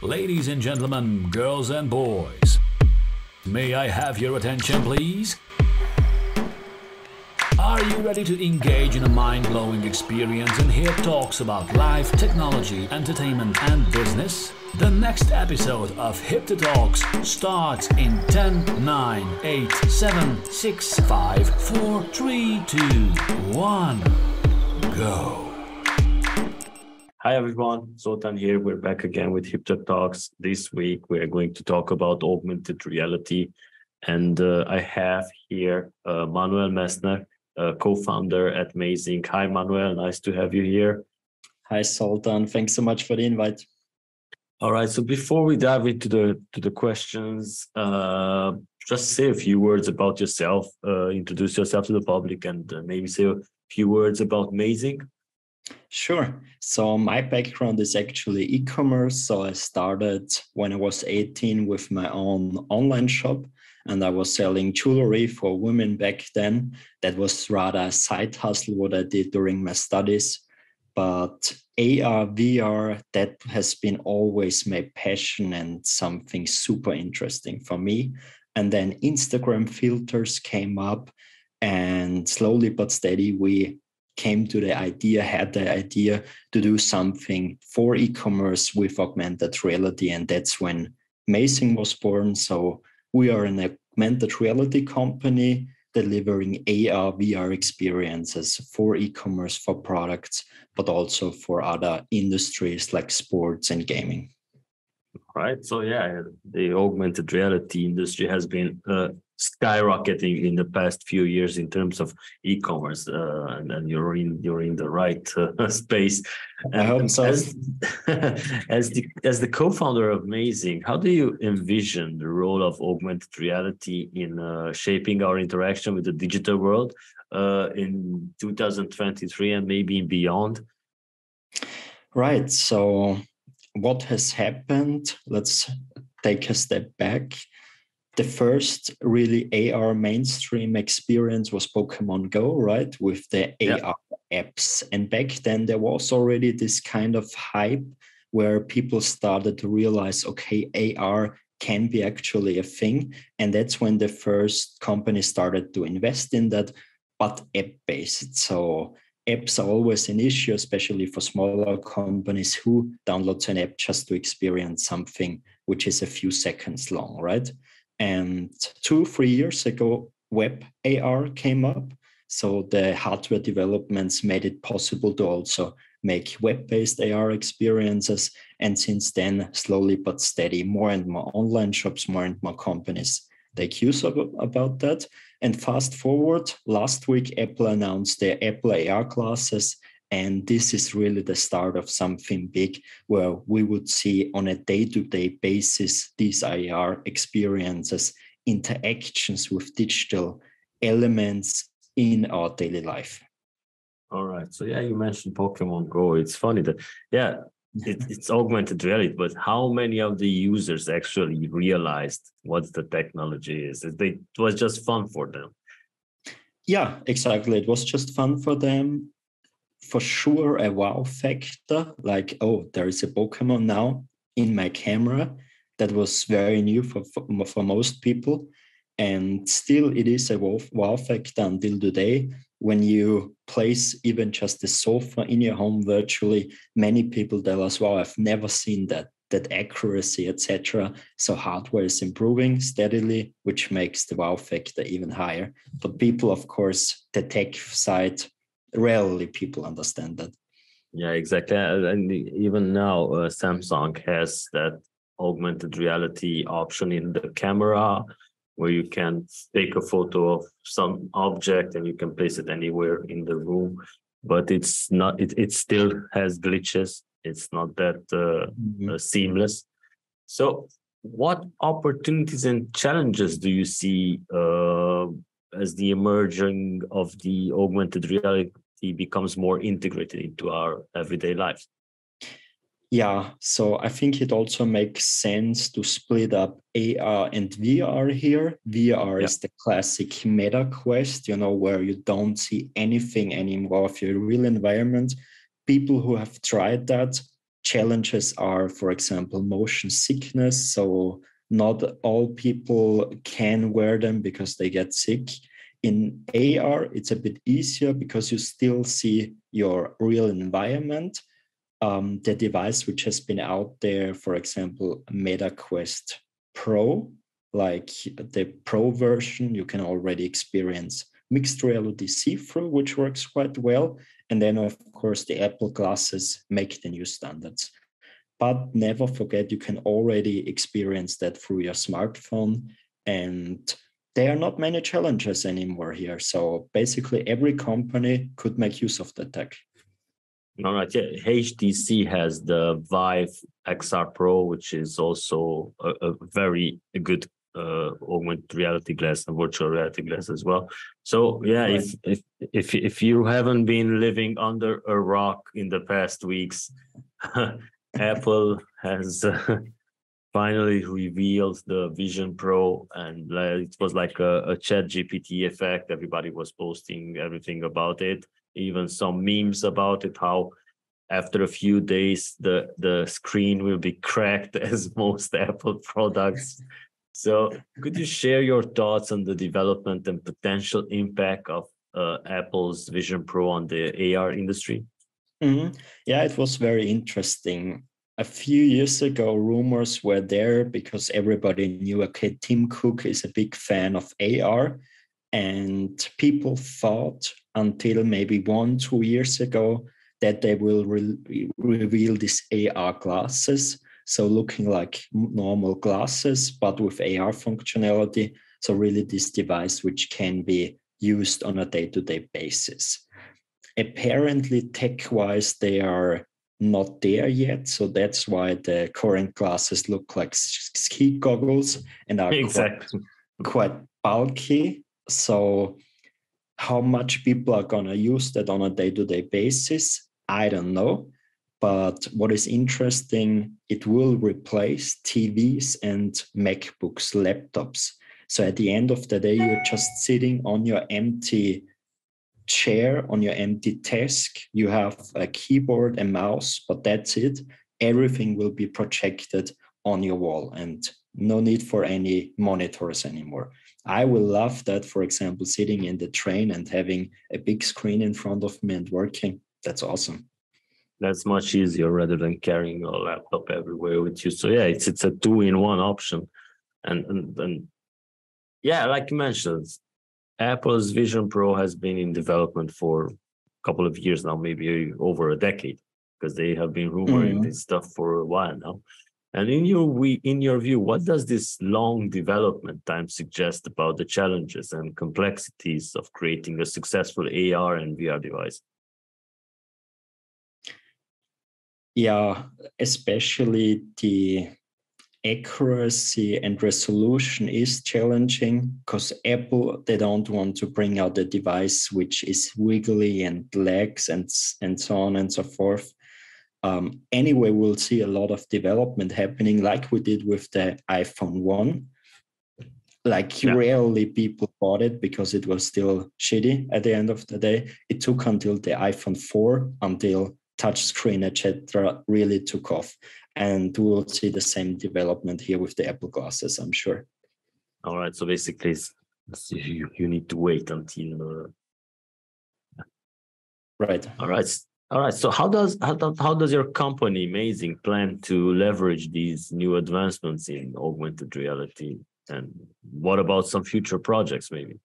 Ladies and gentlemen, girls and boys, may I have your attention, please? Are you ready to engage in a mind-blowing experience and hear talks about life, technology, entertainment, and business? The next episode of Hipther Talks starts in 10, 9, 8, 7, 6, 5, 4, 3, 2, 1, go. Hi everyone, Zoltan here. We're back again with Hipther Talks. This week we are going to talk about augmented reality. And I have here Manuel Messner, co-founder at Mazing. Hi Manuel, nice to have you here. Hi Zoltan, thanks so much for the invite. All right, so before we dive into the questions, just say a few words about yourself, introduce yourself to the public, and maybe say a few words about Mazing. Sure. So my background is actually e-commerce. So I started when I was 18 with my own online shop, and I was selling jewelry for women back then. That was rather a side hustle, what I did during my studies. But AR, VR, that has been always my passion and something super interesting for me. And then Instagram filters came up, and slowly but steady, we had the idea to do something for e-commerce with augmented reality. And that's when Mazing was born. So we are an augmented reality company delivering AR, VR experiences for e-commerce, for products, but also for other industries like sports and gaming. Right. So yeah, the augmented reality industry has been skyrocketing in the past few years in terms of e-commerce, and you're in the right space. I hope so. As the co-founder of Mazing, how do you envision the role of augmented reality in shaping our interaction with the digital world in 2023 and maybe beyond? Right. So what has happened? Let's take a step back. The first really AR mainstream experience was Pokemon Go, right? With the AR apps. And back then there was already this kind of hype where people started to realize, okay, AR can be actually a thing. And that's when the first company started to invest in that, but app-based. So apps are always an issue, especially for smaller companies who download an app just to experience something which is a few seconds long, right? And 2-3 years ago, web AR came up. So the hardware developments made it possible to also make web-based AR experiences. And since then, slowly but steady, more and more online shops, more and more companies take use about that. And fast forward, last week, Apple announced their Apple AR glasses. And this is really the start of something big where we would see on a day-to-day basis these AR experiences, interactions with digital elements in our daily life. All right. So yeah, you mentioned Pokemon Go. It's funny that, it's augmented reality, but how many of the users actually realized what the technology is? It was just fun for them. Yeah, exactly. It was just fun for them. For sure, a wow factor, like, oh, there is a Pokemon now in my camera. That was very new for most people. And still, it is a wow factor until today. When you place even just a sofa in your home virtually, many people tell us, wow, I've never seen that accuracy, etc. So hardware is improving steadily, which makes the wow factor even higher. But people, of course, the tech side, rarely people understand that. Yeah, exactly. And even now, Samsung has that augmented reality option in the camera where you can take a photo of some object and you can place it anywhere in the room. But it's not. It still has glitches. It's not that seamless. So, what opportunities and challenges do you see as the emerging of the augmented reality becomes more integrated into our everyday lives? Yeah, so I think it also makes sense to split up AR and VR here. VR is the classic meta quest, where you don't see anything anymore of your real environment. People who have tried that challenges are, for example, motion sickness. So not all people can wear them because they get sick. In AR, it's a bit easier because you still see your real environment. The device which has been out there, for example, Meta Quest Pro, like the Pro version, you can already experience mixed reality see-through, which works quite well. And then, of course, the Apple glasses make the new standards. But never forget, you can already experience that through your smartphone. And there are not many challenges anymore here. So basically, every company could make use of the tech. All right. Yeah. HTC has the Vive XR Pro, which is also a very good augmented reality glass and virtual reality glass as well. So yeah, right. if you haven't been living under a rock in the past weeks, Apple has finally revealed the Vision Pro, and it was like a chat GPT effect. Everybody was posting everything about it, even some memes about it, how after a few days the screen will be cracked as most Apple products. So could you share your thoughts on the development and potential impact of Apple's Vision Pro on the AR industry? Mm-hmm. Yeah, it was very interesting. A few years ago, rumors were there because everybody knew, okay, Tim Cook is a big fan of AR. And people thought until maybe 1-2 years ago that they will reveal these AR glasses. So looking like normal glasses, but with AR functionality. So really this device which can be used on a day-to-day basis. Apparently, tech-wise, they are not there yet. So that's why the current glasses look like ski goggles and are quite bulky. So how much people are going to use that on a day-to-day basis, I don't know. But what is interesting, it will replace TVs and MacBooks, laptops. So at the end of the day, you're just sitting on your empty chair, on your empty desk. You have a keyboard and mouse, but that's it. Everything will be projected on your wall and no need for any monitors anymore. I will love that, for example, sitting in the train and having a big screen in front of me and working. That's awesome. That's much easier rather than carrying a laptop everywhere with you. So yeah, it's a 2-in-1 option. And yeah, like you mentioned, Apple's Vision Pro has been in development for a couple of years now, maybe over a decade, because they have been rumoring this stuff for a while now. And in your view, what does this long development time suggest about the challenges and complexities of creating a successful AR and VR device? Yeah, especially the accuracy and resolution is challenging because Apple, they don't want to bring out a device which is wiggly and lags and so on and so forth. Anyway, we'll see a lot of development happening like we did with the iPhone 1. Rarely people bought it because it was still shitty at the end of the day. It took until the iPhone 4 until touchscreen, etc., really took off. And we'll see the same development here with the Apple glasses, I'm sure. All right. So basically, you need to wait until. Right. All right. So how does your company Mazing plan to leverage these new advancements in augmented reality? And what about some future projects, maybe?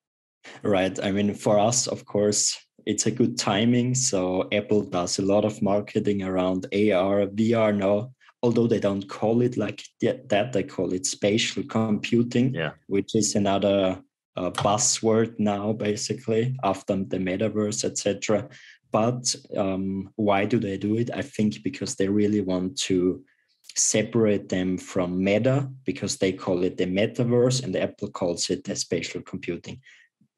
Right. I mean, for us, of course, it's a good timing. So Apple does a lot of marketing around AR, VR now, although they don't call it like that. They call it spatial computing, which is another buzzword now, basically, after the metaverse, etc. But why do they do it? I think because they really want to separate them from Meta, because they call it the metaverse and Apple calls it the spatial computing,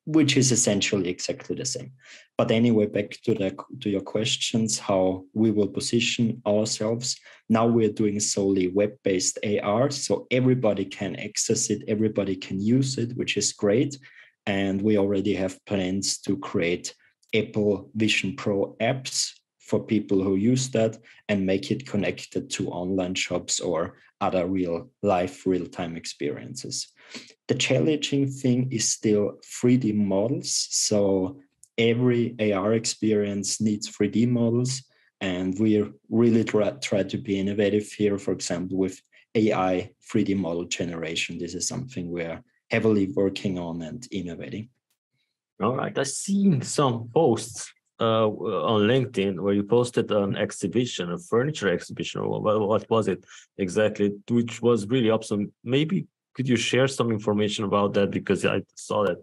which is essentially exactly the same. But anyway, back to your questions, how we will position ourselves. Now we're doing solely web-based AR, so everybody can access it, everybody can use it, which is great. And we already have plans to create Apple Vision Pro apps for people who use that and make it connected to online shops or other real-time experiences. The challenging thing is still 3D models. So every AR experience needs 3D models, and we really try to be innovative here. For example, with AI 3D model generation, this is something we're heavily working on and innovating. All right, I've seen some posts on LinkedIn where you posted an exhibition, a furniture exhibition, or what was it exactly, which was really awesome. Maybe could you share some information about that, because I saw that.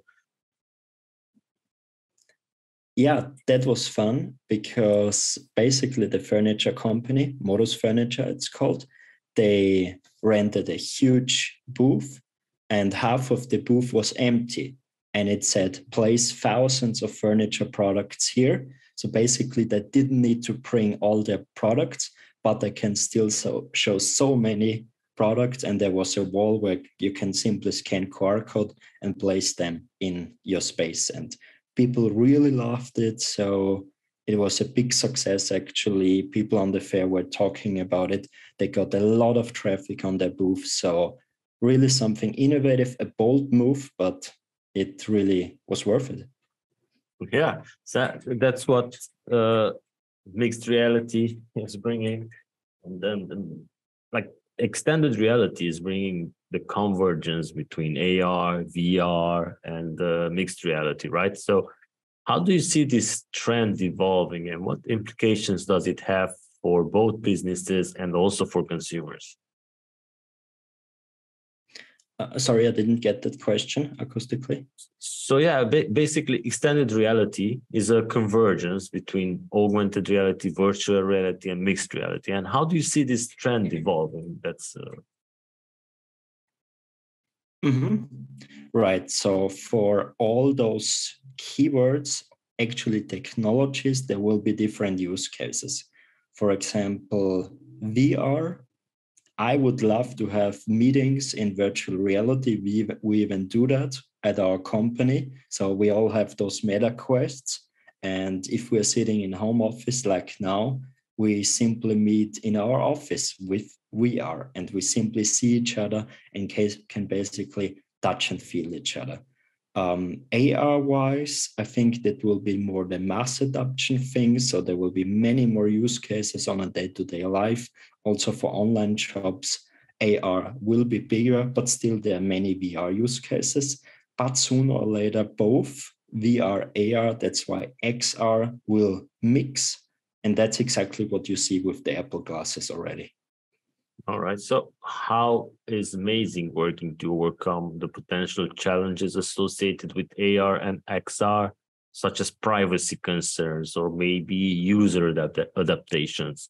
Yeah, that was fun, because basically the furniture company, Modus Furniture it's called, they rented a huge booth and half of the booth was empty. And it said, place thousands of furniture products here. So basically they didn't need to bring all their products, but they can still show so many products. And there was a wall where you can simply scan QR code and place them in your space. And people really loved it. So it was a big success, actually. People on the fair were talking about it. They got a lot of traffic on their booth. So really something innovative, a bold move, but it really was worth it. Yeah, so that's what mixed reality is bringing. And then like extended reality is bringing the convergence between AR, VR, and mixed reality, right? So how do you see this trend evolving, and what implications does it have for both businesses and also for consumers? Sorry, I didn't get that question acoustically. So yeah, basically extended reality is a convergence between augmented reality, virtual reality, and mixed reality. And how do you see this trend evolving? That's Right. So for all those keywords, actually technologies, there will be different use cases. For example, VR. I would love to have meetings in virtual reality. We even do that at our company. So we all have those meta quests. And if we're sitting in home office like now, we simply meet in our office with VR, and we simply see each other and can basically touch and feel each other. AR-wise, I think that will be more the mass adoption thing. So there will be many more use cases on a day-to-day life. Also for online shops, AR will be bigger, but still there are many VR use cases. But sooner or later, both VR, AR, that's why XR will mix. And that's exactly what you see with the Apple glasses already. All right. So how is Mazing working to overcome the potential challenges associated with AR and XR, such as privacy concerns or maybe user adaptations?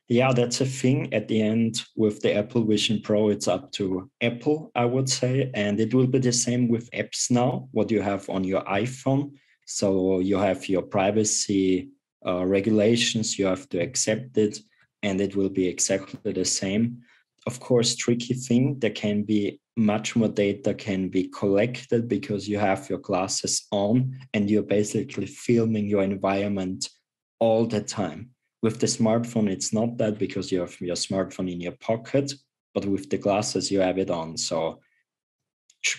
Yeah, that's a thing. At the end, with the Apple Vision Pro, it's up to Apple, I would say. And it will be the same with apps now, what you have on your iPhone. So you have your privacy regulations, you have to accept it, and it will be exactly the same. Of course, tricky thing, there can be much more data can be collected because you have your glasses on and you're basically filming your environment all the time. With the smartphone, it's not that, because you have your smartphone in your pocket, but with the glasses, you have it on. So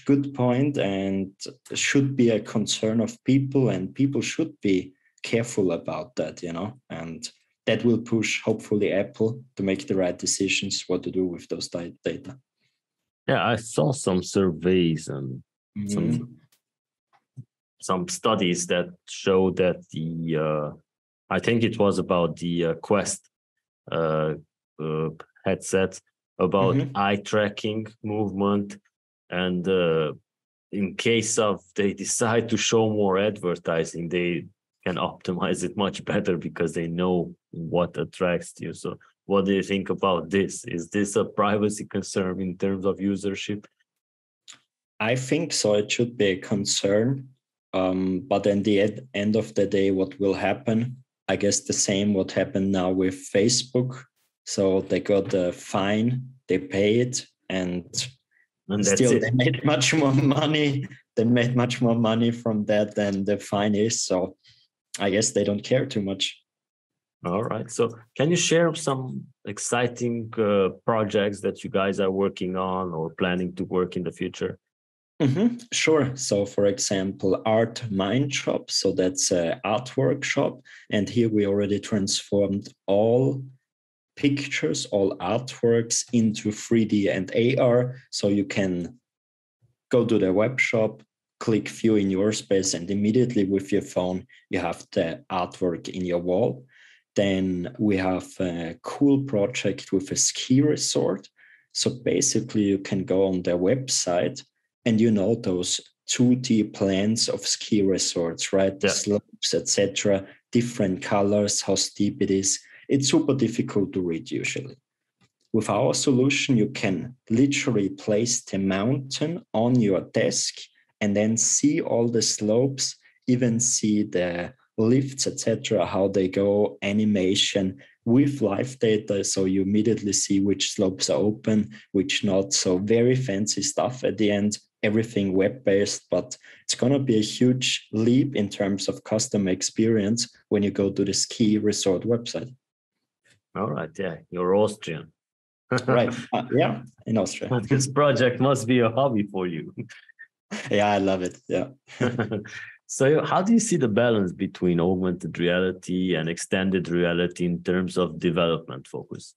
good point, and should be a concern of people, and people should be careful about that, and that will push, hopefully, Apple to make the right decisions what to do with those data. Yeah, I saw some surveys and some studies that show that I think it was about the Quest headset, about eye tracking movement, and in case of they decide to show more advertising, they can optimize it much better because they know what attracts you. So what do you think about this? Is this a privacy concern in terms of usership? I think so. It should be a concern. But in the end of the day, what will happen? I guess the same what happened now with Facebook. So they got a fine, they pay it, and still they made much more money. They made much more money from that than the fine is. So I guess they don't care too much. All right. So can you share some exciting projects that you guys are working on or planning to work in the future? Sure. So, for example, Art Mind Shop. So that's an art workshop. And here we already transformed all pictures, all artworks into 3D and AR. So you can go to the web shop, click view in your space, and immediately with your phone, you have the artwork in your wall. Then we have a cool project with a ski resort. So basically, you can go on their website and those 2D plans of ski resorts, right? The slopes, etc., different colors, how steep it is. It's super difficult to read usually. With our solution, you can literally place the mountain on your desk and then see all the slopes, even see the lifts, etc., how they go, animation with live data. So you immediately see which slopes are open, which not. So very fancy stuff at the end, everything web-based, but it's going to be a huge leap in terms of customer experience when you go to the ski resort website. All right. Yeah. You're Austrian. Right. Yeah, in Austria. But this project must be a hobby for you. Yeah, I love it. Yeah. So how do you see the balance between augmented reality and extended reality in terms of development focus?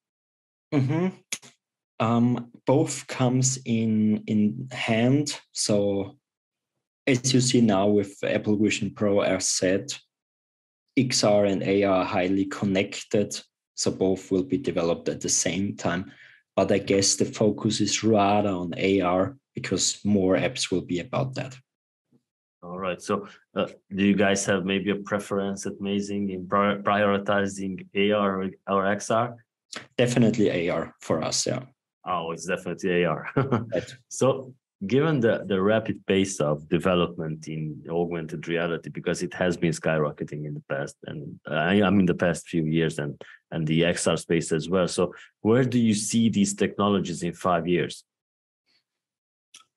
Both comes in hand. So as you see now with Apple Vision Pro, as said, XR and AR are highly connected. So both will be developed at the same time. But I guess the focus is rather on AR because more apps will be about that. All right. So do you guys have maybe a preference at Mazing in prioritizing AR or XR? Definitely AR for us, yeah. Oh, it's definitely AR. Right. So given the rapid pace of development in augmented reality, because it has been skyrocketing in the past, and I mean the past few years, and the XR space as well. So where do you see these technologies in 5 years?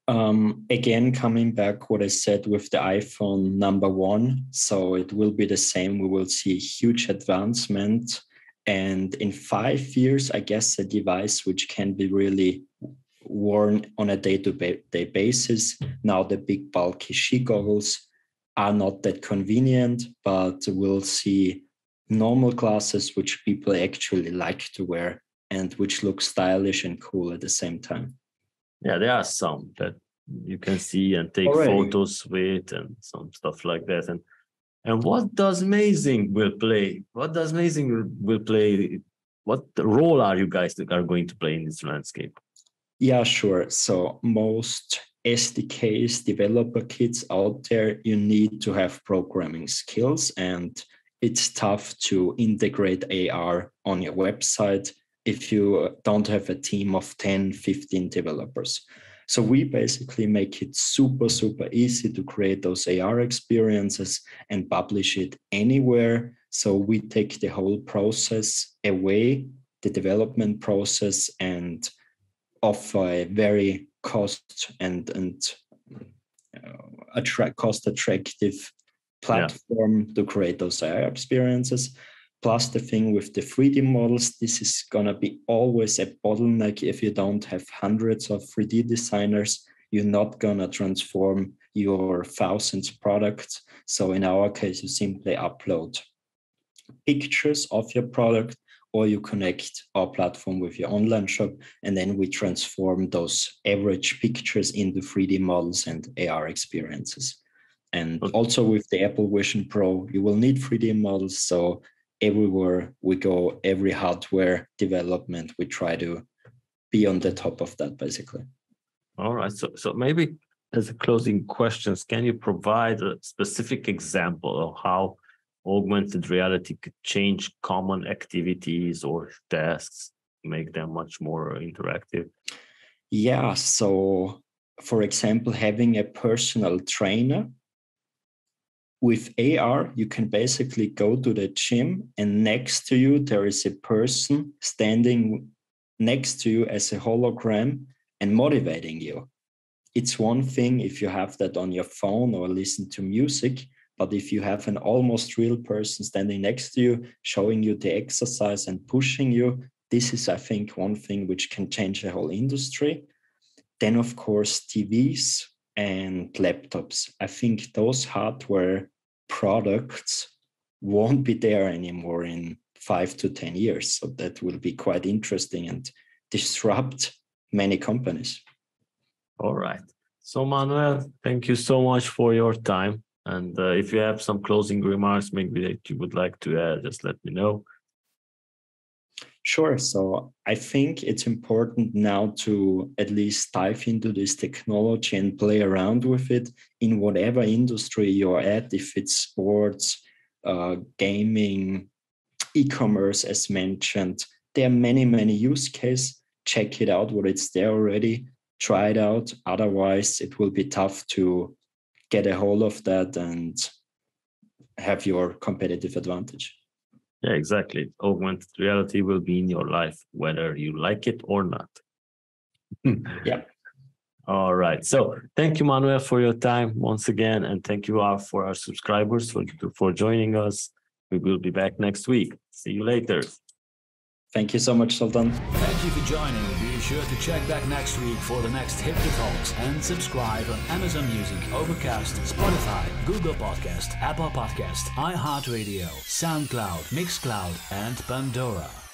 Again, coming back what I said with the iPhone number 1, so it will be the same. We will see huge advancement. And in 5 years, I guess a device which can be really worn on a day-to-day basis. Now the big bulky ski goggles are not that convenient, but we'll see normal glasses which people actually like to wear and which look stylish and cool at the same time. Yeah, there are some that you can see and take photos with and some stuff like that. And what does Mazing will play? What does Mazing will play? What role are you guys that are going to play in this landscape? Yeah, sure. So most SDKs, developer kits out there, you need to have programming skills, and it's tough to integrate AR on your website if you don't have a team of 10, 15 developers. So we basically make it super, super easy to create those AR experiences and publish it anywhere. So we take the whole process away, the development process, and offer a very cost attractive platform to create those AR experiences. Plus the thing with the 3D models, this is going to be always a bottleneck. If you don't have hundreds of 3D designers, you're not going to transform your thousands products. So in our case, you simply upload pictures of your product, or you connect our platform with your online shop, and then we transform those average pictures into 3D models and AR experiences. And also with the Apple Vision Pro, you will need 3D models. So everywhere we go, every hardware development, we try to be on the top of that, basically. All right. So maybe as a closing questions, can you provide a specific example of how augmented reality could change common activities or tasks, make them much more interactive? Yeah. So, for example, having a personal trainer. With AR, you can basically go to the gym, and next to you, there is a person standing next to you as a hologram and motivating you. It's one thing if you have that on your phone or listen to music, But if you have an almost real person standing next to you, showing you the exercise and pushing you, this is, I think, one thing which can change the whole industry. Then, of course, TVs and laptops. I think those hardware products won't be there anymore in 5 to 10 years. So that will be quite interesting and disrupt many companies. All right. So Manuel, thank you so much for your time. And if you have some closing remarks, maybe that you would like to add, just let me know. Sure. So I think it's important now to at least dive into this technology and play around with it in whatever industry you're at, if it's sports, gaming, e-commerce, as mentioned. There are many, many use cases. Check it out, what it's there already. Try it out. Otherwise, it will be tough to get a hold of that and have your competitive advantage. Yeah, exactly. Augmented reality will be in your life, whether you like it or not. Yeah. All right. So thank you, Manuel, for your time once again. And thank you for our subscribers for joining us. We will be back next week. See you later. Thank you so much, Zoltan. Thank you for joining. Be sure to check back next week for the next Hipther Talks and subscribe on Amazon Music, Overcast, Spotify, Google Podcast, Apple Podcast, iHeartRadio, SoundCloud, Mixcloud, and Pandora.